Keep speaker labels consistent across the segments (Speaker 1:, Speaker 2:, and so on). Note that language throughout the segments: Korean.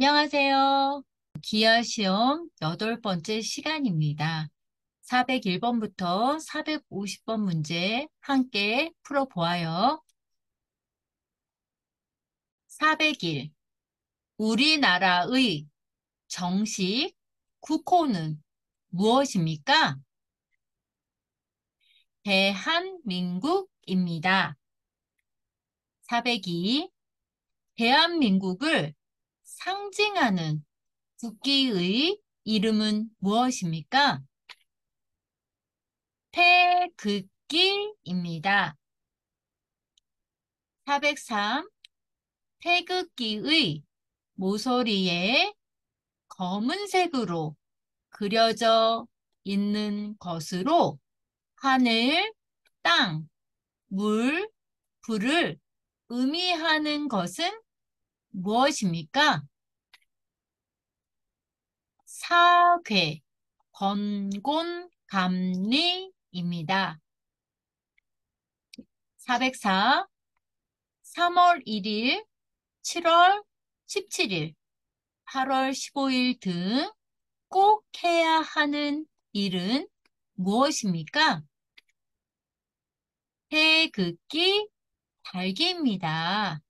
Speaker 1: 안녕하세요. 기하 시험 8번째 시간입니다. 401번부터 450번 문제 함께 풀어보아요. 401. 우리나라의 정식 국호는 무엇입니까? 대한민국입니다. 402. 대한민국을 상징하는 국기의 이름은 무엇입니까? 태극기입니다. 403. 태극기의 모서리에 검은색으로 그려져 있는 것으로 하늘, 땅, 물, 불을 의미하는 것은 무엇입니까? 사괴, 건곤, 감리입니다. 404. 3월 1일, 7월 17일, 8월 15일 등 꼭 해야 하는 일은 무엇입니까? 태극기 달기입니다.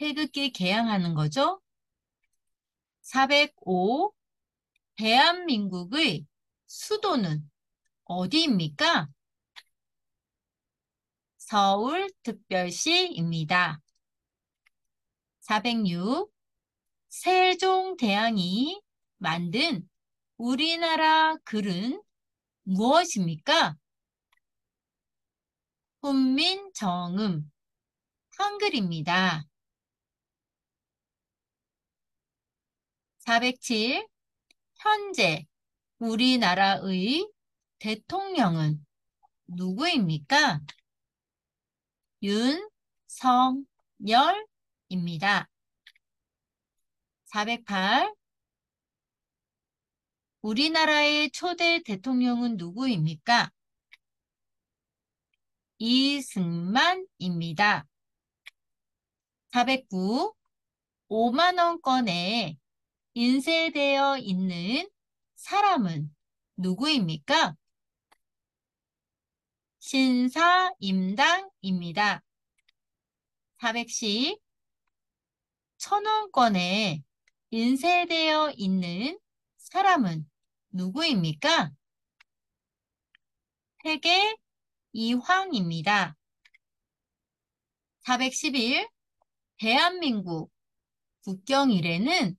Speaker 1: 태극기 개양하는 거죠. 405. 대한민국의 수도는 어디입니까? 서울특별시입니다. 406. 세종대왕이 만든 우리나라 글은 무엇입니까? 훈민정음, 한글입니다. 407. 현재 우리나라의 대통령은 누구입니까? 윤석열입니다. 408. 우리나라의 초대 대통령은 누구입니까? 이승만입니다. 409. 5만 원권에 인쇄되어 있는 사람은 누구입니까? 신사임당입니다. 410. 1,000원권에 인쇄되어 있는 사람은 누구입니까? 세계 이황입니다. 411. 대한민국 국경일에는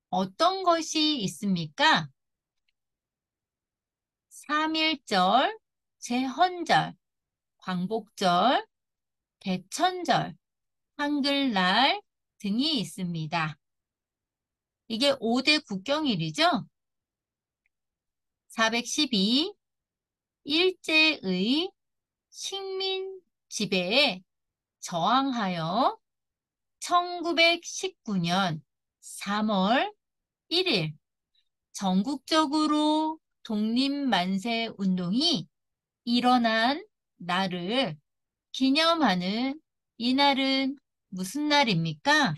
Speaker 1: 어떤 것이 있습니까? 3.1절, 제헌절, 광복절, 개천절, 한글날 등이 있습니다. 이게 5대 국경일이죠? 412. 일제의 식민 지배에 저항하여 1919년 3월 1일 전국적으로 독립만세 운동이 일어난 날을 기념하는 이날은 무슨 날입니까?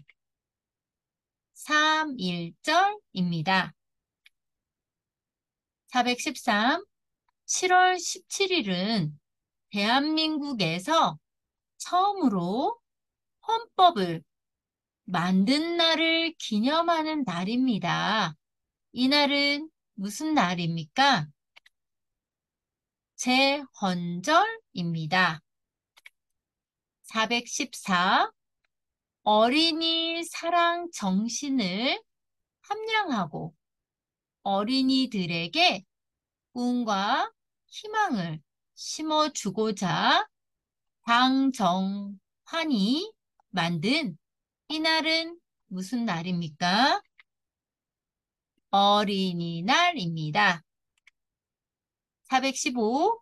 Speaker 1: 3.1절입니다. 413. 7월 17일은 대한민국에서 처음으로 헌법을 만든 날을 기념하는 날입니다. 이날은 무슨 날입니까? 제헌절입니다. 414. 어린이 사랑 정신을 함양하고 어린이들에게 꿈과 희망을 심어주고자 당정환이 만든 이날은 무슨 날입니까? 어린이날입니다. 415.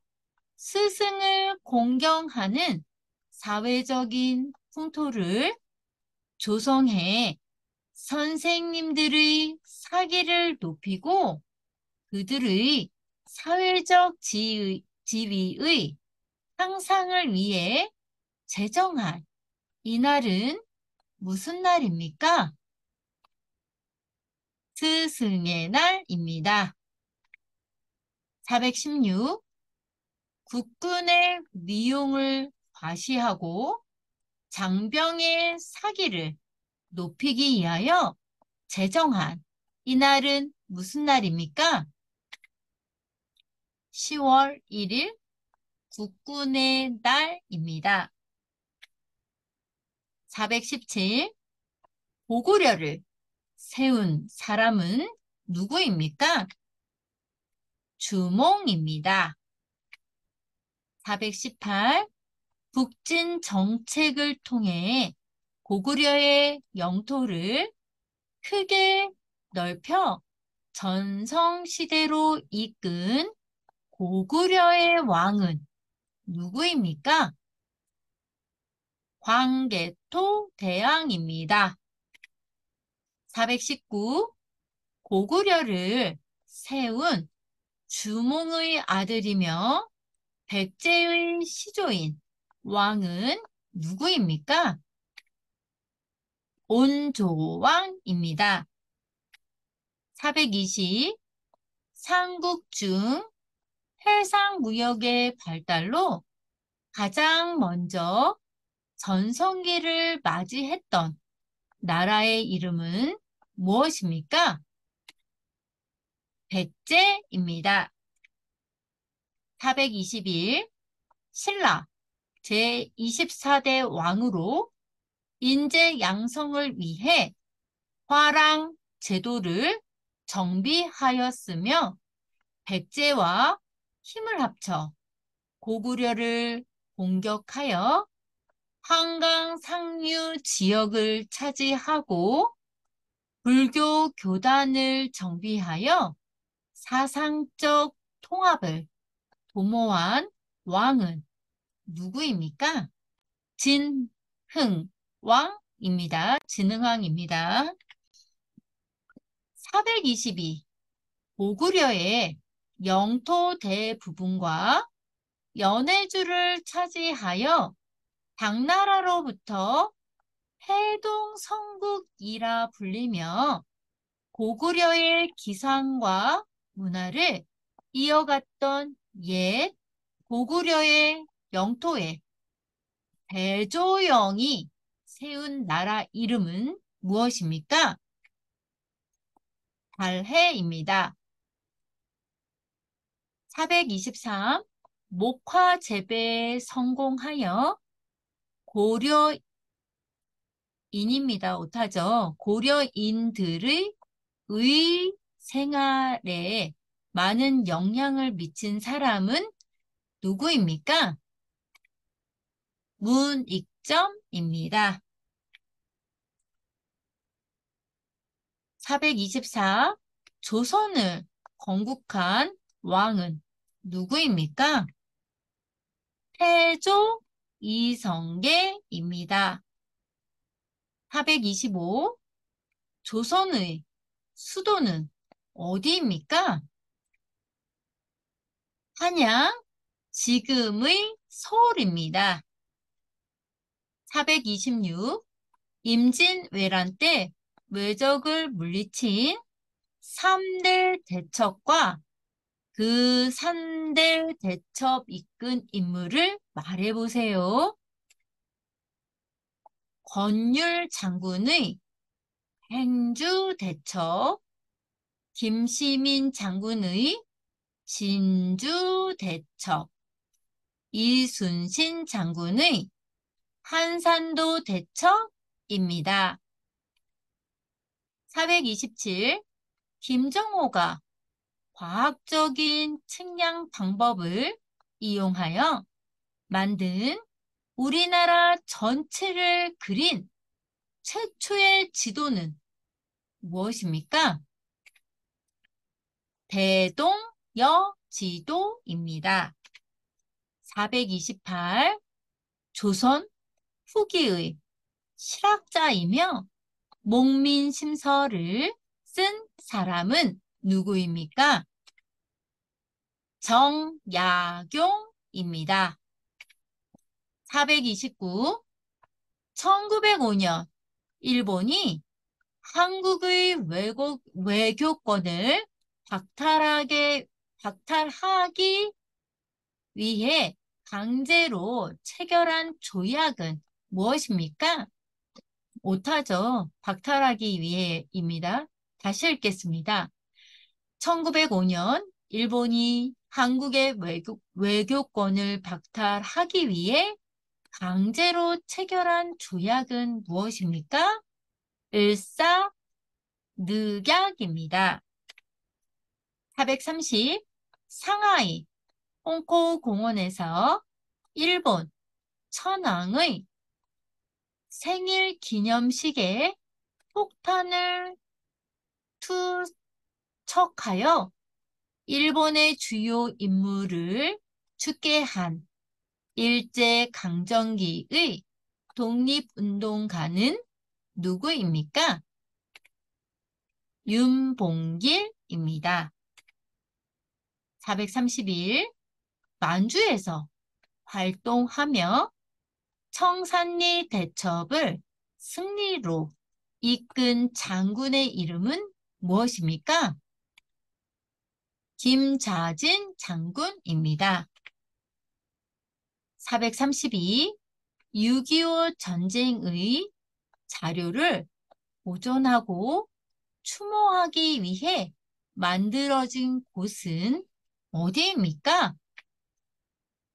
Speaker 1: 스승을 공경하는 사회적인 풍토를 조성해 선생님들의 사기를 높이고 그들의 사회적 지위의 향상을 위해 제정한 이날은 무슨 날입니까? 스승의 날입니다. 416. 국군의 위용을 과시하고 장병의 사기를 높이기 위하여 제정한 이날은 무슨 날입니까? 10월 1일 국군의 날입니다. 417. 고구려를 세운 사람은 누구입니까? 주몽입니다. 418. 북진 정책을 통해 고구려의 영토를 크게 넓혀 전성시대로 이끈 고구려의 왕은 누구입니까? 광개토 대왕입니다. 419. 고구려를 세운 주몽의 아들이며 백제의 시조인 왕은 누구입니까? 온조왕입니다. 420. 삼국 중 해상무역의 발달로 가장 먼저 전성기를 맞이했던 나라의 이름은 무엇입니까? 백제입니다. 421. 신라 제24대 왕으로 인재 양성을 위해 화랑 제도를 정비하였으며 백제와 힘을 합쳐 고구려를 공격하여 한강 상류 지역을 차지하고 불교 교단을 정비하여 사상적 통합을 도모한 왕은 누구입니까? 진흥왕입니다. 진흥왕입니다. 422. 고구려의 영토 대부분과 연해주를 차지하여 당나라로부터 해동성국이라 불리며 고구려의 기상과 문화를 이어갔던 옛 고구려의 영토에 대조영이 세운 나라 이름은 무엇입니까? 달해입니다. 423. 목화 재배에 성공하여 고려인입니다. 오타죠. 고려인들의 의 생활에 많은 영향을 미친 사람은 누구입니까? 문익점입니다. 424. 조선을 건국한 왕은 누구입니까? 태조 이성계입니다. 425. 조선의 수도는 어디입니까? 한양, 지금의 서울입니다. 426. 임진왜란 때 외적을 물리친 3대 대첩과 그 3대 대첩 이끈 인물을 말해보세요. 권율 장군의 행주대첩, 김시민 장군의 진주대첩, 이순신 장군의 한산도 대첩입니다. 427. 김정호가 과학적인 측량 방법을 이용하여 만든 우리나라 전체를 그린 최초의 지도는 무엇입니까? 대동여지도입니다. 428. 조선 후기의 실학자이며 목민심서를 쓴 사람은 누구입니까? 정약용입니다. 429. 1905년 일본이 한국의 외교권을 박탈하기 위해 강제로 체결한 조약은 무엇입니까? 오타죠. 박탈하기 위해입니다. 다시 읽겠습니다. 1905년 일본이 한국의 외교권을 박탈하기 위해 강제로 체결한 조약은 무엇입니까? 일사늑약입니다. 430. 상하이 홍콩 공원에서 일본 천황의 생일 기념식에 폭탄을 투척하여 일본의 주요 인물을 죽게 한 일제강점기의 독립운동가는 누구입니까? 윤봉길입니다. 431. 만주에서 활동하며 청산리 대첩을 승리로 이끈 장군의 이름은 무엇입니까? 김자진 장군입니다. 432. 6.25 전쟁의 자료를 보존하고 추모하기 위해 만들어진 곳은 어디입니까?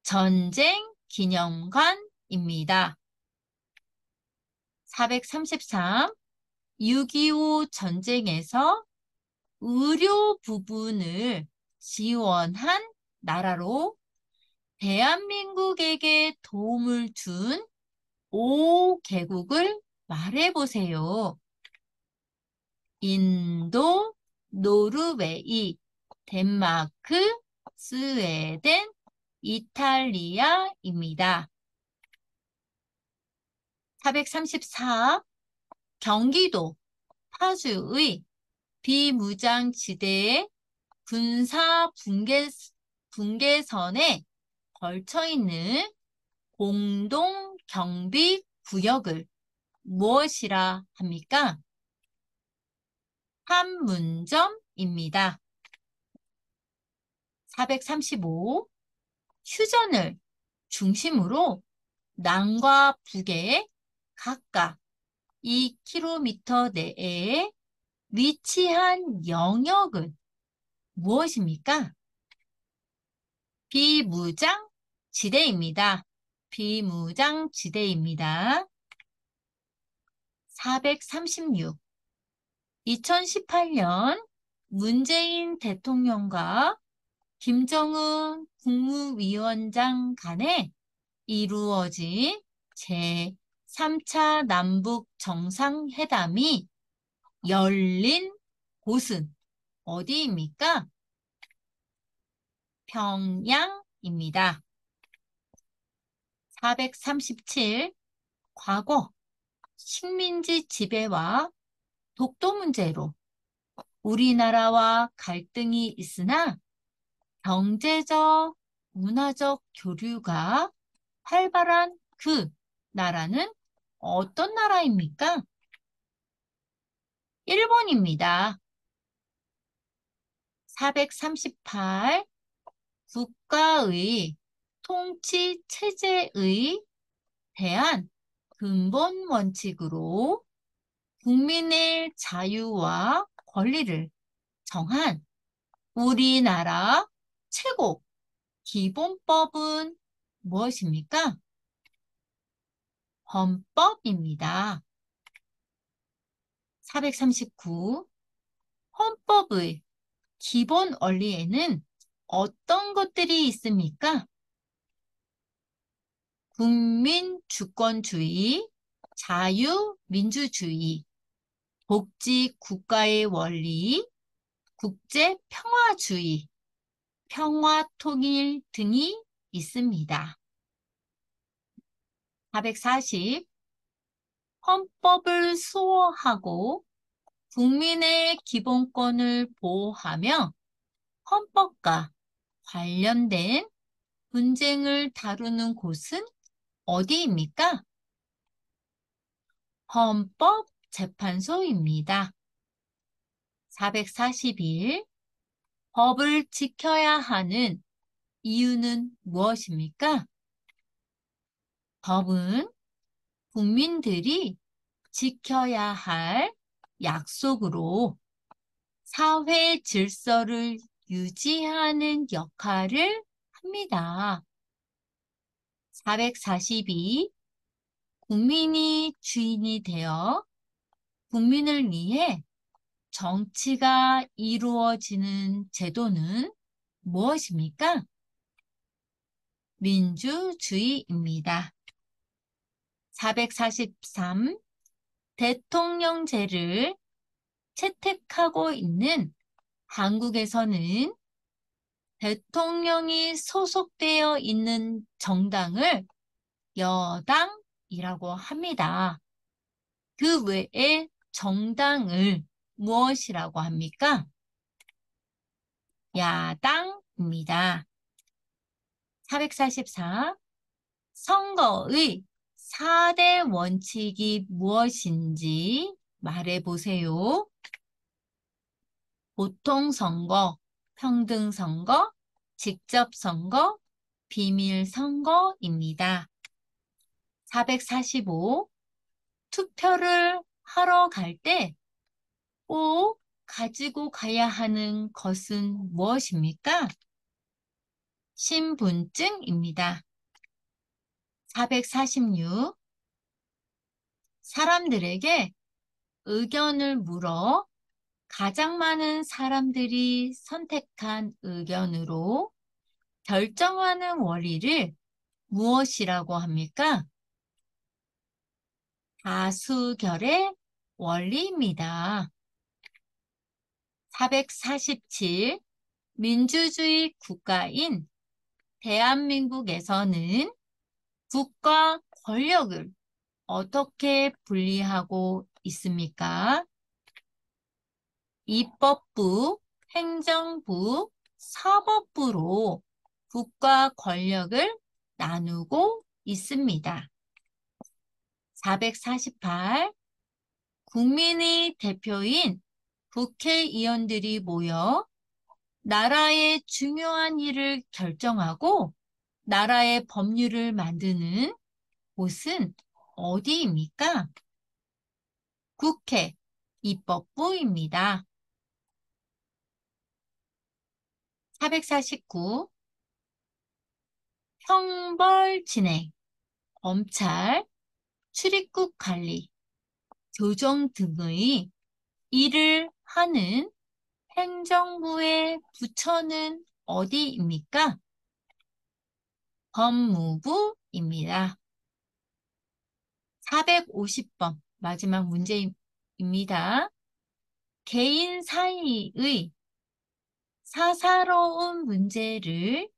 Speaker 1: 전쟁기념관입니다. 433. 6.25 전쟁에서 의료 부분을 지원한 나라로 대한민국에게 도움을 준 5개국을 말해보세요. 인도, 노르웨이, 덴마크, 스웨덴, 이탈리아입니다. 434. 경기도 파주의 비무장지대의 분계선에 걸쳐 있는 공동경비구역을 무엇이라 합니까? 판문점입니다. 435. 휴전을 중심으로 남과 북에 각각 2km 내에 위치한 영역은 무엇입니까? 비무장지대입니다. 비무장지대입니다. 436. 2018년 문재인 대통령과 김정은 국무위원장 간에 이루어진 제3차 남북 정상회담이 열린 곳은 어디입니까? 평양입니다. 437. 과거 식민지 지배와 독도 문제로 우리나라와 갈등이 있으나 경제적, 문화적 교류가 활발한 그 나라는 어떤 나라입니까? 일본입니다. 438. 국가의 통치 체제의 대한 근본 원칙으로 국민의 자유와 권리를 정한 우리나라 최고 기본법은 무엇입니까? 헌법입니다. 439. 헌법의 기본 원리에는 어떤 것들이 있습니까? 국민주권주의, 자유민주주의, 복지국가의 원리, 국제평화주의, 평화통일 등이 있습니다. 440. 헌법을 수호하고 국민의 기본권을 보호하며 헌법과 관련된 분쟁을 다루는 곳은 어디입니까? 재판소입니다. 441. 법을 지켜야 하는 이유는 무엇입니까? 법은 국민들이 지켜야 할 약속으로 사회 질서를 유지하는 역할을 합니다. 442. 국민이 주인이 되어 국민을 위해 정치가 이루어지는 제도는 무엇입니까? 민주주의입니다. 443. 대통령제를 채택하고 있는 한국에서는 대통령이 소속되어 있는 정당을 여당이라고 합니다. 그 외에 정당을 무엇이라고 합니까? 야당입니다. 444. 선거의 4대 원칙이 무엇인지 말해보세요. 보통선거, 평등선거, 직접선거, 비밀선거입니다. 445. 투표를 하러 갈 때 꼭 가지고 가야 하는 것은 무엇입니까? 신분증입니다. 446. 사람들에게 의견을 물어 가장 많은 사람들이 선택한 의견으로 결정하는 원리를 무엇이라고 합니까? 다수결의 원리입니다. 447. 민주주의 국가인 대한민국에서는 국가 권력을 어떻게 분리하고 있습니까? 입법부, 행정부, 사법부로 국가 권력을 나누고 있습니다. 448. 국민의 대표인 국회의원들이 모여 나라의 중요한 일을 결정하고 나라의 법률을 만드는 곳은 어디입니까? 국회, 입법부입니다. 449. 형벌 진행, 검찰, 출입국 관리, 교정 등의 일을 하는 행정부의 부처는 어디입니까? 법무부입니다. 450번 마지막 문제입니다. 개인 사이의 사사로운 문제를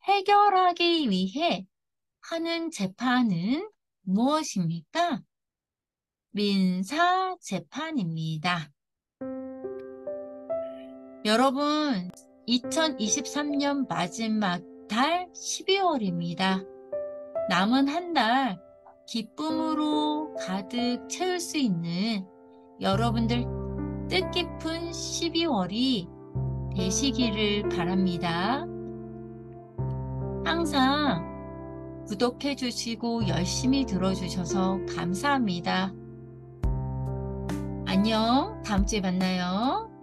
Speaker 1: 해결하기 위해 하는 재판은 무엇입니까? 민사재판입니다. 여러분, 2023년 마지막 달 12월입니다. 남은 한 달 기쁨으로 가득 채울 수 있는 여러분들 뜻깊은 12월이 되시기를 바랍니다. 항상 구독해 주시고 열심히 들어주셔서 감사합니다. 안녕, 다음 주에 만나요.